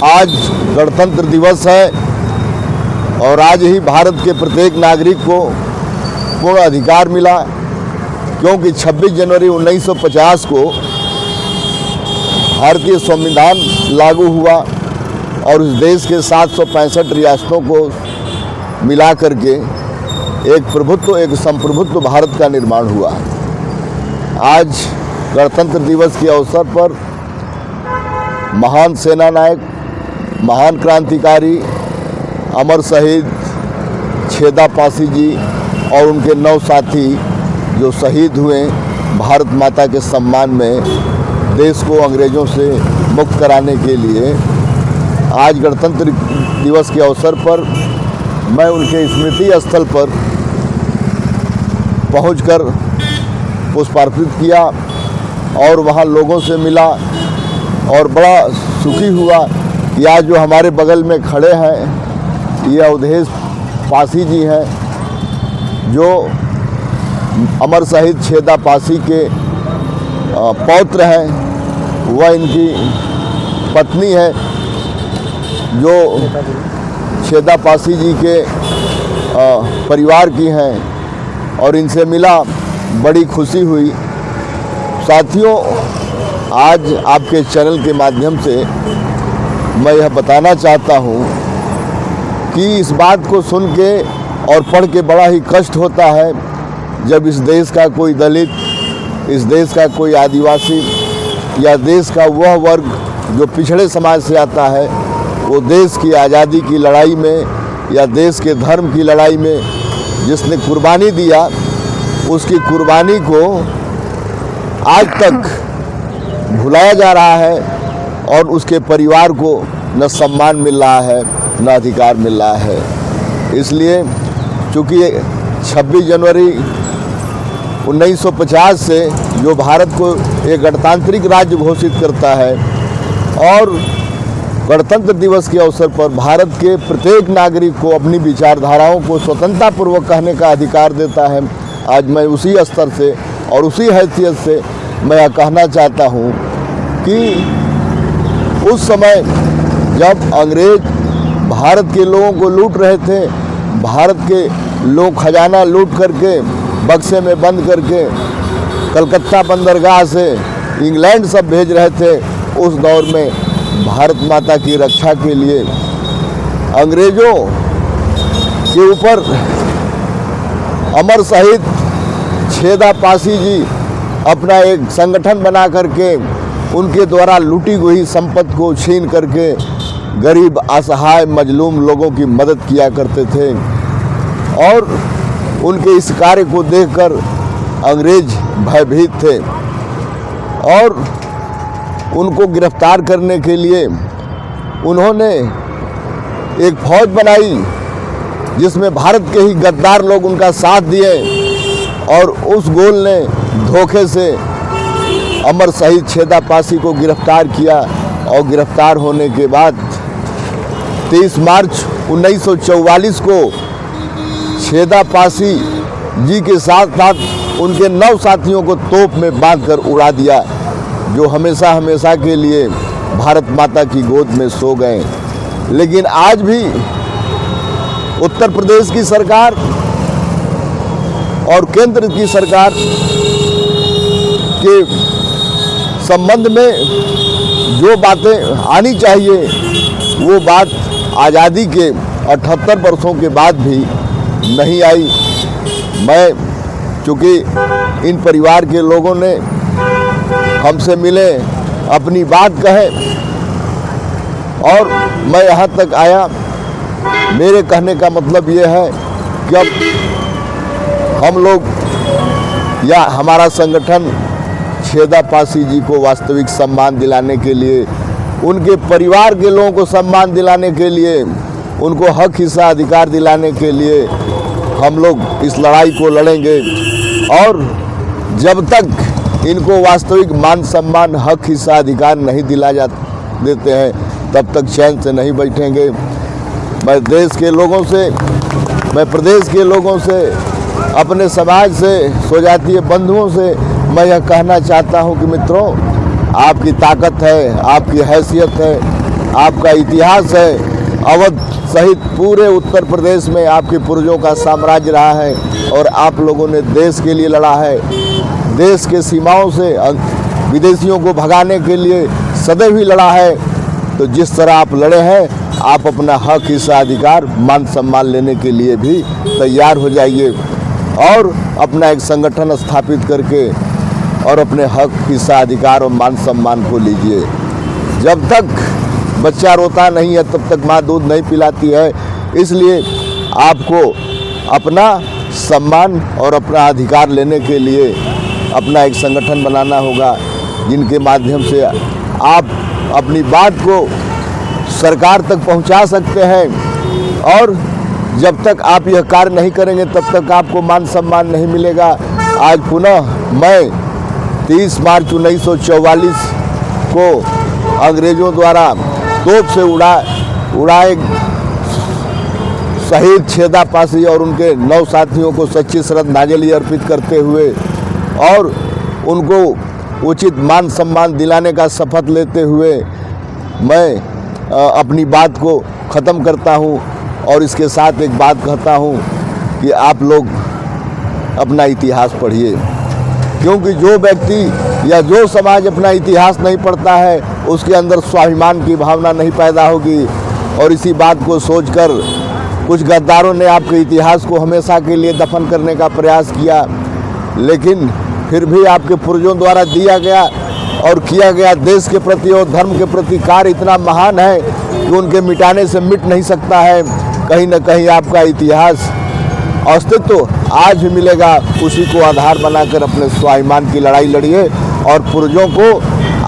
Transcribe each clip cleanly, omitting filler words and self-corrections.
आज गणतंत्र दिवस है और आज ही भारत के प्रत्येक नागरिक को पूर्ण अधिकार मिला, क्योंकि 26 जनवरी 1950 को भारतीय संविधान लागू हुआ और इस देश के 765 रियासतों को मिला करके एक संप्रभुत्व भारत का निर्माण हुआ। आज गणतंत्र दिवस के अवसर पर महान सेना नायक, महान क्रांतिकारी, अमर शहीद छेदा पासी जी और उनके 9 साथी जो शहीद हुए भारत माता के सम्मान में देश को अंग्रेज़ों से मुक्त कराने के लिए, आज गणतंत्र दिवस के अवसर पर मैं उनके स्मृति स्थल पर पहुंचकर पुष्पार्पित किया और वहां लोगों से मिला और बड़ा सुखी हुआ कि आज जो हमारे बगल में खड़े हैं ये अवधेश पासी जी हैं, जो अमर शहीद छेदा पासी के पौत्र हैं। वह इनकी पत्नी है जो छेदा पासी जी के परिवार की हैं और इनसे मिला, बड़ी खुशी हुई। साथियों, आज आपके चैनल के माध्यम से मैं यह बताना चाहता हूँ कि इस बात को सुन के और पढ़ के बड़ा ही कष्ट होता है जब इस देश का कोई दलित, इस देश का कोई आदिवासी या देश का वह वर्ग जो पिछड़े समाज से आता है, वो देश की आज़ादी की लड़ाई में या देश के धर्म की लड़ाई में जिसने कुर्बानी दिया, उसकी कुर्बानी को आज तक भुलाया जा रहा है और उसके परिवार को न सम्मान मिल रहा है न अधिकार मिल रहा है। इसलिए चूँकि 26 जनवरी 1950 से जो भारत को एक गणतांत्रिक राज्य घोषित करता है और गणतंत्र दिवस के अवसर पर भारत के प्रत्येक नागरिक को अपनी विचारधाराओं को स्वतंत्रतापूर्वक कहने का अधिकार देता है, आज मैं उसी स्तर से और उसी हैसियत से मैं यह कहना चाहता हूँ कि उस समय जब अंग्रेज भारत के लोगों को लूट रहे थे, भारत के लोग खजाना लूट करके बक्से में बंद करके कलकत्ता बंदरगाह से इंग्लैंड सब भेज रहे थे, उस दौर में भारत माता की रक्षा के लिए अंग्रेज़ों के ऊपर अमर शहीद छेदा पासी जी अपना एक संगठन बना करके उनके द्वारा लूटी हुई संपत्ति को छीन करके गरीब, असहाय, मजलूम लोगों की मदद किया करते थे। और उनके इस कार्य को देखकर अंग्रेज भयभीत थे और उनको गिरफ्तार करने के लिए उन्होंने एक फौज बनाई जिसमें भारत के ही गद्दार लोग उनका साथ दिए और उस गोल ने धोखे से अमर शहीद छेदा पासी को गिरफ्तार किया और गिरफ्तार होने के बाद 23 मार्च 1944 को छेदा पासी जी के साथ साथ उनके 9 साथियों को तोप में बांधकर उड़ा दिया, जो हमेशा हमेशा के लिए भारत माता की गोद में सो गए। लेकिन आज भी उत्तर प्रदेश की सरकार और केंद्र की सरकार के संबंध में जो बातें आनी चाहिए वो बात आज़ादी के 78 वर्षों के बाद भी नहीं आई। मैं चूँकि इन परिवार के लोगों ने हमसे मिले, अपनी बात कहे और मैं यहाँ तक आया। मेरे कहने का मतलब ये है कि अब हम लोग या हमारा संगठन छेदा पासी जी को वास्तविक सम्मान दिलाने के लिए, उनके परिवार के लोगों को सम्मान दिलाने के लिए, उनको हक हिस्सा अधिकार दिलाने के लिए हम लोग इस लड़ाई को लड़ेंगे और जब तक इनको वास्तविक मान सम्मान, हक हिस्सा अधिकार नहीं देते हैं तब तक चैन से नहीं बैठेंगे। मैं देश के लोगों से, मैं प्रदेश के लोगों से, अपने समाज से, स्वजातीय बंधुओं से मैं यह कहना चाहता हूं कि मित्रों, आपकी ताकत है, आपकी हैसियत है, आपका इतिहास है। अवध सहित पूरे उत्तर प्रदेश में आपके पूर्वजों का साम्राज्य रहा है और आप लोगों ने देश के लिए लड़ा है। देश के सीमाओं से विदेशियों को भगाने के लिए सदैव ही लड़ा है। तो जिस तरह आप लड़े हैं, आप अपना हक, हिस्सा, अधिकार, मान सम्मान लेने के लिए भी तैयार हो जाइए और अपना एक संगठन स्थापित करके और अपने हक, हिस्सा, अधिकार और मान सम्मान को लीजिए। जब तक बच्चा रोता नहीं है तब तक माँ दूध नहीं पिलाती है। इसलिए आपको अपना सम्मान और अपना अधिकार लेने के लिए अपना एक संगठन बनाना होगा, जिनके माध्यम से आप अपनी बात को सरकार तक पहुंचा सकते हैं। और जब तक आप यह कार्य नहीं करेंगे तब तक आपको मान सम्मान नहीं मिलेगा। आज पुनः मैं 30 मार्च 1944 को अंग्रेज़ों द्वारा तोप से उड़ाए शहीद छेदा पासी और उनके 9 साथियों को सच्ची श्रद्धांजलि अर्पित करते हुए और उनको उचित मान सम्मान दिलाने का शपथ लेते हुए मैं अपनी बात को ख़त्म करता हूं। और इसके साथ एक बात कहता हूं कि आप लोग अपना इतिहास पढ़िए, क्योंकि जो व्यक्ति या जो समाज अपना इतिहास नहीं पढ़ता है उसके अंदर स्वाभिमान की भावना नहीं पैदा होगी। और इसी बात को सोचकर कुछ गद्दारों ने आपके इतिहास को हमेशा के लिए दफन करने का प्रयास किया, लेकिन फिर भी आपके पूर्वजों द्वारा दिया गया और किया गया देश के प्रति और धर्म के प्रति कार्य इतना महान है कि उनके मिटाने से मिट नहीं सकता है। कहीं न कहीं आपका इतिहास अस्तित्व आज भी मिलेगा। उसी को आधार बनाकर अपने स्वाभिमान की लड़ाई लड़िए और पूर्वजों को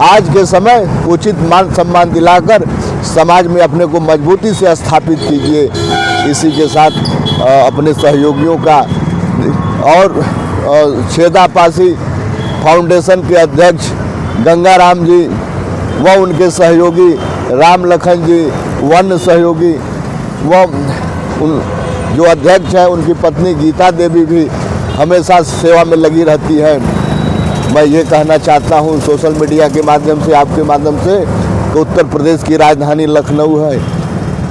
आज के समय उचित मान सम्मान दिलाकर समाज में अपने को मजबूती से स्थापित कीजिए। इसी के साथ अपने सहयोगियों का और छेदा पासी फाउंडेशन के अध्यक्ष गंगाराम जी व उनके सहयोगी राम लखन जी, वन सहयोगी व उन जो अध्यक्ष हैं उनकी पत्नी गीता देवी भी हमेशा सेवा में लगी रहती है। मैं ये कहना चाहता हूँ सोशल मीडिया के माध्यम से, आपके माध्यम से, कि उत्तर प्रदेश की राजधानी लखनऊ है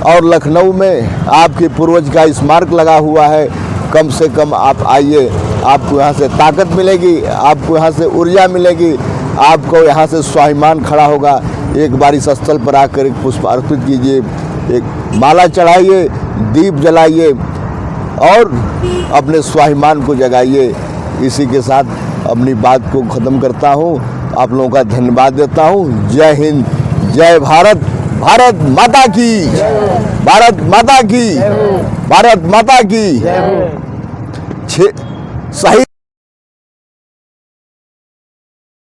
और लखनऊ में आपके पूर्वज का स्मारक लगा हुआ है। कम से कम आप आइए, आपको यहाँ से ताकत मिलेगी, आपको यहाँ से ऊर्जा मिलेगी, आपको यहाँ से स्वाभिमान खड़ा होगा। एक बार इस स्थल पर आकर एक पुष्प अर्पित कीजिए, एक माला चढ़ाइए, दीप जलाइए और अपने स्वाभिमान को जगाइए। इसी के साथ अपनी बात को ख़त्म करता हूँ। आप लोगों का धन्यवाद देता हूँ। जय हिंद, जय भारत, भारत माता की, भारत माता की, भारत माता की। सही